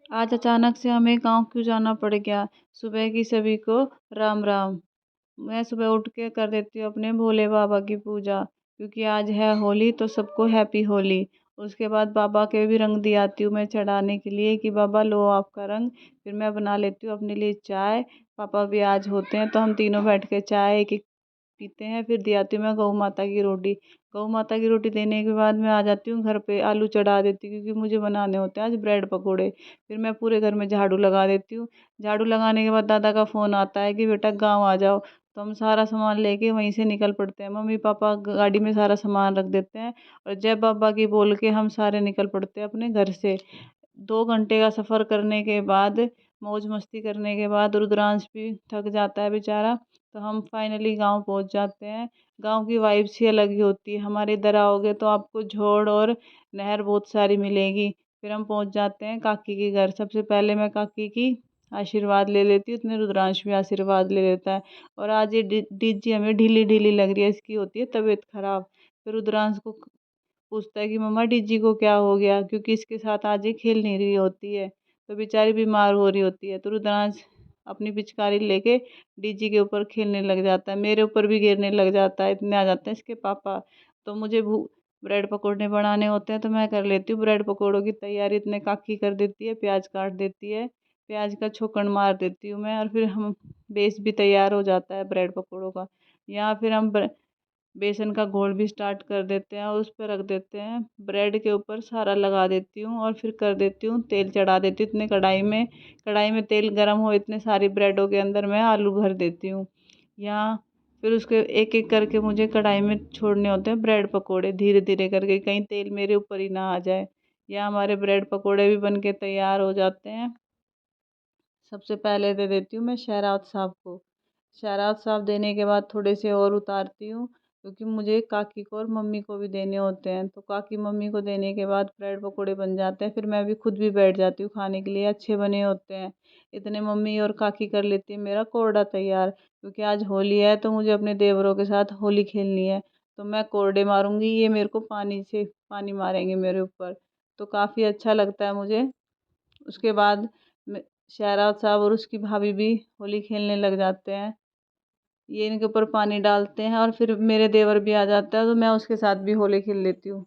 आज अचानक से हमें गांव क्यों जाना पड़ गया। सुबह की सभी को राम राम। मैं सुबह उठ के कर देती हूँ अपने भोले बाबा की पूजा, क्योंकि आज है होली तो सबको हैप्पी होली। उसके बाद बाबा के भी रंग दी आती हूँ मैं चढ़ाने के लिए कि बाबा लो आपका रंग। फिर मैं बना लेती हूँ अपने लिए चाय। पापा भी आज होते हैं तो हम तीनों बैठ के चाय एक एक पीते हैं। फिर दियाती हूँ मैं गौ माता की रोटी। गौ माता की रोटी देने के बाद मैं आ जाती हूँ घर पे, आलू चढ़ा देती हूँ क्योंकि मुझे बनाने होते हैं आज ब्रेड पकोड़े। फिर मैं पूरे घर में झाड़ू लगा देती हूँ। झाड़ू लगाने के बाद दादा का फ़ोन आता है कि बेटा गाँव आ जाओ। तो हम सारा सामान लेके वहीं से निकल पड़ते हैं। मम्मी पापा गाड़ी में सारा सामान रख देते हैं और जय बाबा की बोल के हम सारे निकल पड़ते हैं अपने घर से। 2 घंटे का सफ़र करने के बाद, मौज मस्ती करने के बाद रुद्रांश भी थक जाता है बेचारा, तो हम फाइनली गांव पहुंच जाते हैं। गांव की वाइब्स ही अलग ही होती है। हमारे इधर आओगे तो आपको झोड़ और नहर बहुत सारी मिलेगी। फिर हम पहुंच जाते हैं काकी के घर। सबसे पहले मैं काकी की आशीर्वाद ले लेती हूँ, इतने रुद्रांश भी आशीर्वाद ले लेता है। और आज ये डीजी हमें ढीली ढीली लग रही है, इसकी होती है तबीयत खराब। फिर रुद्रांश को पूछता है कि मम्मा डीजी को क्या हो गया, क्योंकि इसके साथ आज ये खेल नहीं रही होती है, तो बेचारी बीमार हो रही होती है। तो रुद्रांश अपनी पिचकारी लेके डीजी के ऊपर खेलने लग जाता है, मेरे ऊपर भी गिरने लग जाता है। इतने आ जाते हैं इसके पापा। तो मुझे ब्रेड पकौड़े बनाने होते हैं तो मैं कर लेती हूँ ब्रेड पकौड़ों की तैयारी। इतने काकी कर देती है, प्याज काट देती है, प्याज का छोकन मार देती हूँ मैं, और फिर हम बेस भी तैयार हो जाता है ब्रेड पकौड़ों का। या फिर हम बेसन का घोल भी स्टार्ट कर देते हैं और उस पर रख देते हैं। ब्रेड के ऊपर सारा लगा देती हूँ और फिर कर देती हूँ तेल चढ़ा देती हूँ। इतने कढ़ाई में तेल गर्म हो, इतने सारी ब्रेडों के अंदर मैं आलू भर देती हूँ। या फिर उसके एक एक करके मुझे कढ़ाई में छोड़ने होते हैं ब्रेड पकोड़े, धीरे धीरे करके, कहीं तेल मेरे ऊपर ही ना आ जाए। या हमारे ब्रेड पकोड़े भी बन के तैयार हो जाते हैं। सबसे पहले दे देती हूँ मैं शहराज साहब को। शहराज साहब देने के बाद थोड़े से और उतारती हूँ, क्योंकि मुझे काकी को और मम्मी को भी देने होते हैं। तो काकी मम्मी को देने के बाद ब्रेड पकोड़े बन जाते हैं। फिर मैं भी खुद भी बैठ जाती हूँ खाने के लिए, अच्छे बने होते हैं। इतने मम्मी और काकी कर लेती है मेरा कोरडा तैयार, क्योंकि आज होली है तो मुझे अपने देवरों के साथ होली खेलनी है। तो मैं कोरडे मारूंगी, ये मेरे को पानी से पानी मारेंगे मेरे ऊपर। तो काफ़ी अच्छा लगता है मुझे। उसके बाद शहराज साहब और उसकी भाभी भी होली खेलने लग जाते हैं। ये इनके ऊपर पानी डालते हैं और फिर मेरे देवर भी आ जाता है तो मैं उसके साथ भी होली खेल लेती हूँ।